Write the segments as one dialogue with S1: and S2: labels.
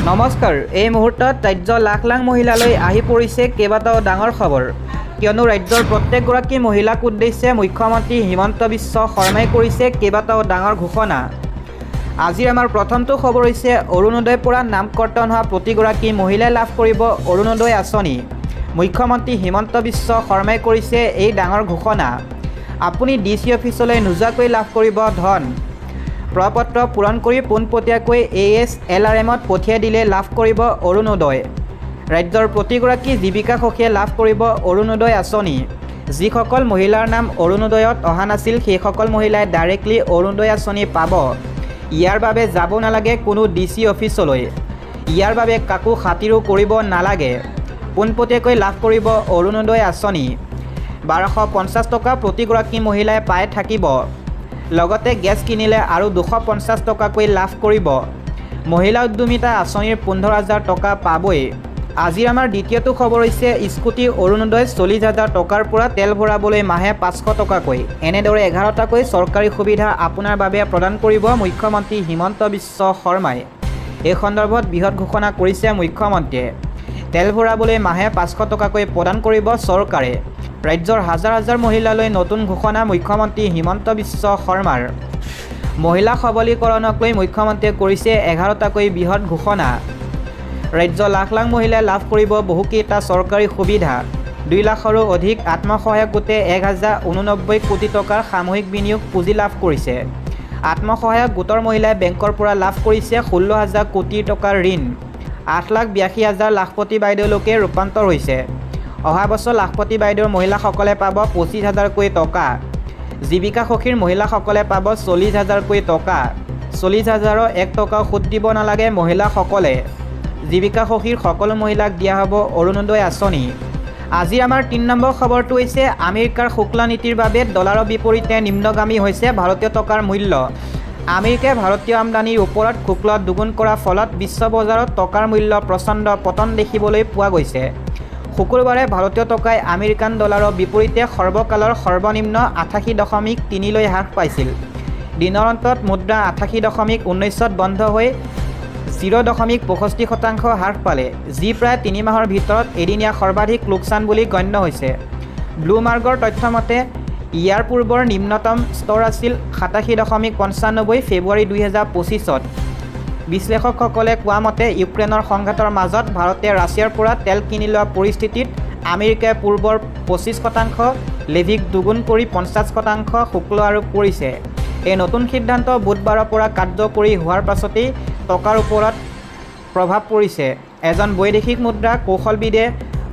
S1: নমস্কাৰ এই মুহূৰ্তত ৰাজ্যৰ লাখ লাখ মহিলালৈ আহি পৰিছে কেইবাটাও ডাঙৰ খবৰ কিয়নো ৰাজ্যৰ প্ৰত্যেকগৰাকী মহিলাক উদ্দেশ্যে মুখ্যমন্ত্ৰী হিমন্ত বিশ্ব শৰ্মাই কৰিছে কেইবাটাও ডাঙৰ ঘোষণা আজি আমাৰ প্ৰথমটো খবৰ হৈছে অৰুণোদয়ৰ পৰা নামকৰ্তন হোৱা প্ৰতিগৰাকী মহিলাই লাভ কৰিব অৰুণোদয় আঁচনি মুখ্যমন্ত্ৰী হিমন্ত বিশ্ব শৰ্মাই কৰিছে এই ডাঙৰ ঘোষণা আপুনি ডিসি অফিচলৈ নোযোৱাকৈ লাভ কৰিব ধন প্ৰপত্ৰ পূৰণ কৰি পোনপটীয়াকৈ ASLRMত পঠিয়াই দিলে লাভ কৰিব অৰুণোদয় ৰাজ্যৰ প্ৰতিগৰাকী জীৱিকা সখীয়ে লাভ কৰিব অৰুণোদয় আঁচনি যিসকল মহিলাৰ নাম অৰুণোদয়ত অহা নাছিল সেইসকল মহিলাই ডাইৰেক্টলি অৰুণোদয় আঁচনি পাব ইয়াৰ বাবে যাব নালাগে কোনো ডিসি অফিচলৈ ইয়াৰ বাবে কাকো খাতিৰো কৰিব নালাগে পোনপটীয়াকৈ লাভ কৰিব অৰুণোদয় আঁচনি 1250 টকা প্ৰতিগৰাকী মহিলাই পাই থাকিব লগতে গ্যাস কিনিলে আৰু 250 টকাকৈ লাভ কৰিব মহিলা উদ্যমিতা আঁচনিৰ 15000 টকা পাবই আজিৰ আমাৰ দ্বিতীয়টো খবৰ হৈছে স্কুটি অৰুণোদয় 40000 টকাৰ পৰা তেল ভৰাবলৈ মাহে 500 টকাকৈ এনেদৰে 11টাকৈ চৰকাৰী সুবিধা আপোনাৰ বাবে প্ৰদান কৰিব মুখ্যমন্ত্ৰী হিমন্ত বিশ্ব শৰ্মাই এই সন্দৰ্ভত বৃহৎ ঘোষণা কৰিছে মুখ্যমন্ত্ৰীয়ে তেল ভৰাবলৈ মাহে 500 টকাকৈ প্ৰদান কৰিব চৰকাৰে ৰাজ্যৰ হাজাৰ হাজাৰ মহিলালৈ নতুন ঘোষণা মুখ্যমন্ত্ৰী হিমন্ত বিশ্ব শৰ্মাৰ মহিলা সবলীকৰণক লৈ মুখ্যমন্ত্ৰীয়ে কৰিছে 11টাকৈ বৃহৎ ঘোষণা ৰাজ্যৰ লাখ লাখ মহিলাই লাভ কৰিব বহুকেইটা চৰকাৰী সুবিধা 2 লাখৰো অধিক আত্মসহায়ক গোটে 1089 কোটি টকাৰ সামূহিক বিনিয়োগ পুঁজি লাভ কৰিছে আত্মসহায়ক গোটৰ মহিলাই বেংকৰ পৰা লাভ কৰিছে 16000 কোটি টকাৰ ঋণ 8,82,000 লাখপতি বাইদেউলৈকে ৰূপান্তৰ হৈছে অহা বছৰ লাখপতি বাইদেউৰ মহিলাসকলে পাব 25000 টকা জীৱিকা সখীৰ মহিলাসকলে পাব 40000 টকা 40000ৰ 1 টকাও সুদ দিব নালাগে মহিলাসকলে জীৱিকা সখীৰ সকলো মহিলাক দিয়া হ'ব অৰুণোদয় আঁচনি আজি আমাৰ 3 নম্বৰ খবৰটো হৈছে আমেৰিকাৰ শুল্ক নীতিৰ বাবে ডলাৰৰ বিপৰীতে নিম্নগামী হৈছে ভাৰতীয় টকাৰ মূল্য আমেৰিকাই ভাৰতীয় আমদানিৰ ওপৰত শুল্ক দুগুণ কৰাৰ ফলত বিশ্ব বজাৰত টকাৰ মূল্য প্ৰচণ্ড পতন দেখিবলৈ পোৱা গৈছে শুকুৰবাৰে ভাৰতীয় টকাই আমেৰিকান ডলাৰৰ বিপৰীতে সৰ্বকালৰ সৰ্বনিম্ন 88.3 লৈ হ্ৰাস পাইছিল দিনৰ অন্তত মুদ্ৰা 88.19ত বন্ধ হৈ 0.65% হ্ৰাস পালে যি প্ৰায় 3 মাহৰ ভিতৰত এদিনীয়া সৰ্বাধিক লোকচান বুলি গণ্য হৈছে ব্লুমাৰ্গৰ তথ্য মতে ইয়াৰ পূৰ্বৰ নিম্নতম স্তৰ আছিল 87.95 ফেব্ৰুৱাৰী 2025ত বিশ্লেষকসকলে কোৱা মতে ইউক্ৰেইনৰ সংঘাতৰ মাজত ভাৰতে ৰাছিয়াৰ পৰা তেল কিনি লোৱা পৰিস্থিতিত আমেৰিকাই পূৰ্বৰ 25% লেভিক দুগুণ কৰি 50% শুল্ক আৰোপ কৰিছে এই নতুন সিদ্ধান্ত বুধবাৰৰ পৰা কাৰ্যকৰী হোৱাৰ পাছতেই টকাৰ ওপৰত প্ৰভাৱ পৰিছে এজন বৈদেশিক মুদ্ৰা কৌশলবিদে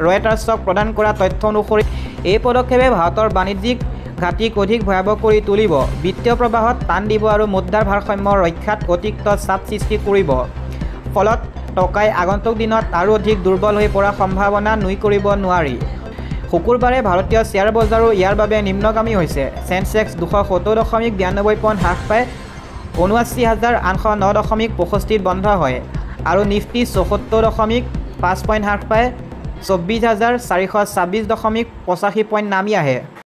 S1: ৰয়টাৰ্ছক প্ৰদান কৰা তথ্য অনুসৰি এই পদক্ষেপে ভাৰতৰ বাণিজ্যিক ঘাটিক অধিক ভয়াবহ কৰি তুলিব বিত্তীয় প্ৰবাহত টান দিব আৰু মুদ্ৰাৰ ভাৰসাম্য ৰক্ষাত অতিৰিক্ত চাপ সৃষ্টি কৰিব ফলত টকাই আগন্তুক দিনত আৰু অধিক দুৰ্বল হৈ পৰাৰ সম্ভাৱনা নুই কৰিব নোৱাৰি শুকুৰবাৰে ভাৰতীয় শ্বেয়াৰ বজাৰো ইয়াৰ বাবে নিম্নগামী হৈছে সেনসেক্স 270.92 পইণ্ট হ্ৰাস পাই 79809.65 বন্ধ হয় আৰু নিফটি 74.5 পইণ্ট হ্ৰাস পাই 24426.85 পইণ্ট নামি আহে